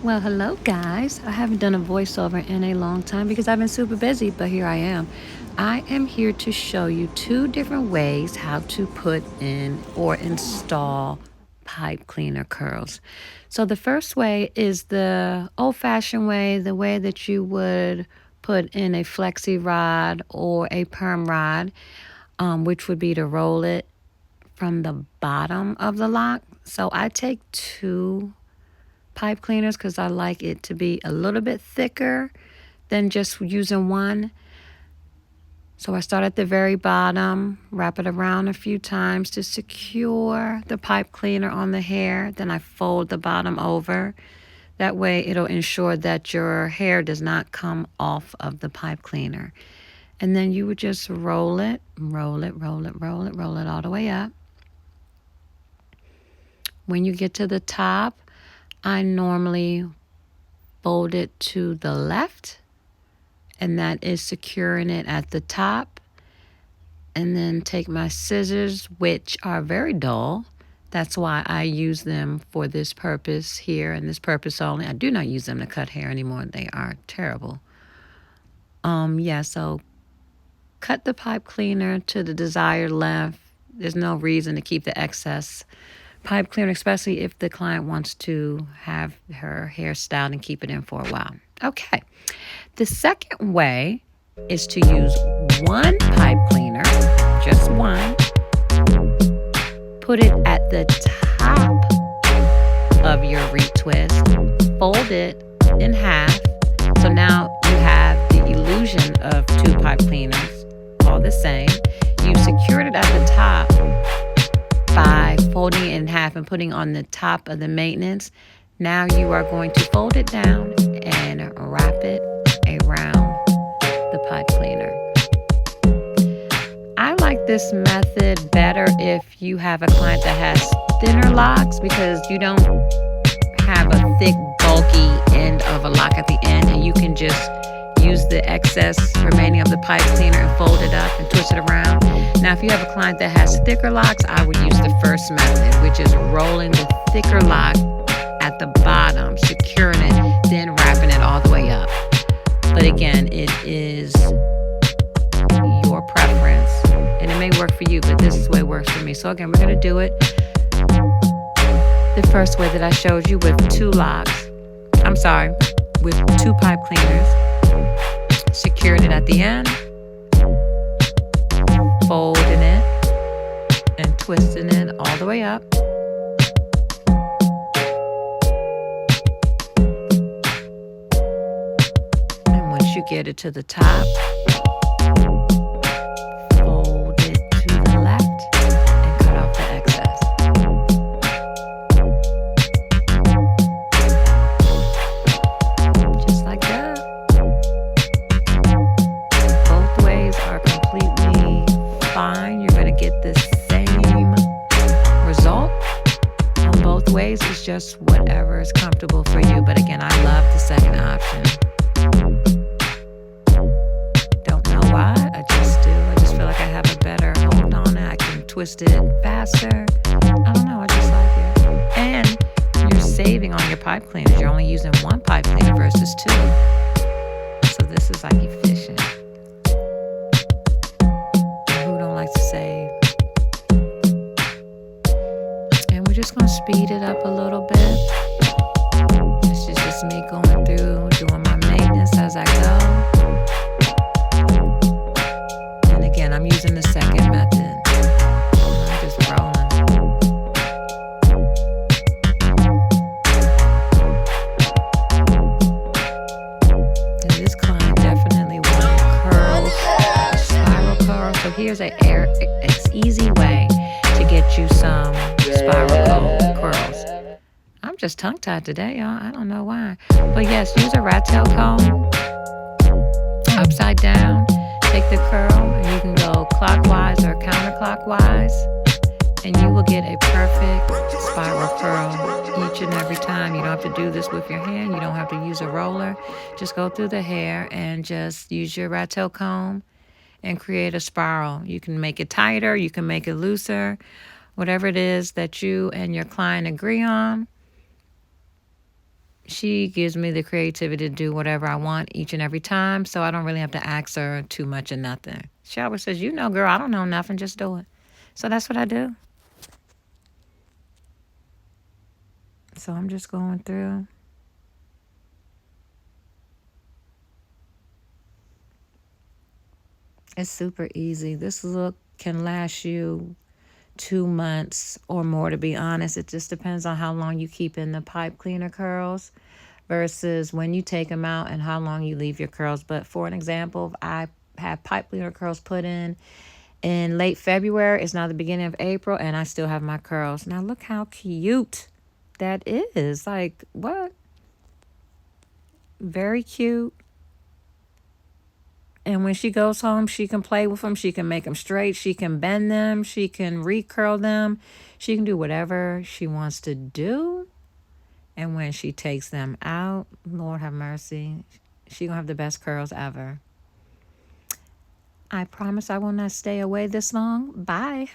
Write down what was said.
Well, hello, guys. I haven't done a voiceover in a long time because I've been super busy, but here I am. I am here to show you two different ways how to put in or install pipe cleaner curls. So, the first way is the old fashioned way, the way that you would put in a flexi rod or a perm rod, which would be to roll it from the bottom of the lock. So, I take two pipe cleaners because I like it to be a little bit thicker than just using one. So I start at the very bottom, wrap it around a few times to secure the pipe cleaner on the hair. Then I fold the bottom over. That way it'll ensure that your hair does not come off of the pipe cleaner. And then you would just roll it, roll it, roll it, roll it, roll it all the way up. When you get to the top, I normally fold it to the left, and that is securing it at the top. And then take my scissors, which are very dull. That's why I use them for this purpose here and this purpose only. I do not use them to cut hair anymore. They are terrible. So cut the pipe cleaner to the desired length. There's no reason to keep the excess pipe cleaner, especially if the client wants to have her hair styled and keep it in for a while. Okay. The second way is to use one pipe cleaner, just one, put it at the top of your retwist, fold it in half. So now you have the illusion of two pipe cleaners, all the same. You secured it at the top by folding it in half and putting on the top of the maintenance. Now you are going to fold it down and wrap it around the pipe cleaner. I like this method better if you have a client that has thinner locks, because you don't have a thick, bulky end of a lock at the end, and you can just use the excess remaining of the pipe cleaner and fold it up and twist it around. Now, if you have a client that has thicker locks, I would use the first method, which is rolling the thicker lock at the bottom, securing it, then wrapping it all the way up. But again, it is your preference, and it may work for you, but this is the way it works for me. So again, we're going to do it the first way that I showed you with with two pipe cleaners. Secured it at the end, folding it and twisting it all the way up. And once you get it to the top, fold it to the left and cut off the excess. Just like that. Both ways are completely fine. You're going to get the same result on both ways. It's just whatever is comfortable for you. But again, I love the second option. Don't know why, I just do. I just feel like I have a better hold on it. I can twist it faster. I don't know, I just like it. And you're saving on your pipe cleaners. You're only using one pipe cleaner versus two. So this is like efficient. Who don't like to save? And we're just going to speed it up a little bit. This is just me going through, doing my maintenance as I go. And again, I'm using the second method. I'm just rolling. And this client definitely wanted curls, spiral curls. So here's an easy way to get you some spiral curls. I'm just tongue-tied today, y'all. I don't know why. But yes, use a rat tail comb upside down. Take the curl, and you can go clockwise or counterclockwise, and you will get a perfect spiral curl each and every time. You don't have to do this with your hand. You don't have to use a roller. Just go through the hair and just use your rat tail comb and create a spiral. You can make it tighter. You can make it looser. Whatever it is that you and your client agree on. She gives me the creativity to do whatever I want each and every time, so I don't really have to ask her too much of nothing. She always says, "You know, girl, I don't know nothing, just do it." So that's what I do. So I'm just going through. It's super easy. This look can last you 2 months or more, to be honest. It just depends on how long you keep in the pipe cleaner curls versus when you take them out and how long you leave your curls. But for an example, I had pipe cleaner curls put in late February. It's now the beginning of April, and I still have my curls. Now look how cute that is. Like, what? Very cute. And when she goes home, she can play with them. She can make them straight. She can bend them. She can recurl them. She can do whatever she wants to do. And when she takes them out, Lord have mercy, she gonna have the best curls ever. I promise I will not stay away this long. Bye.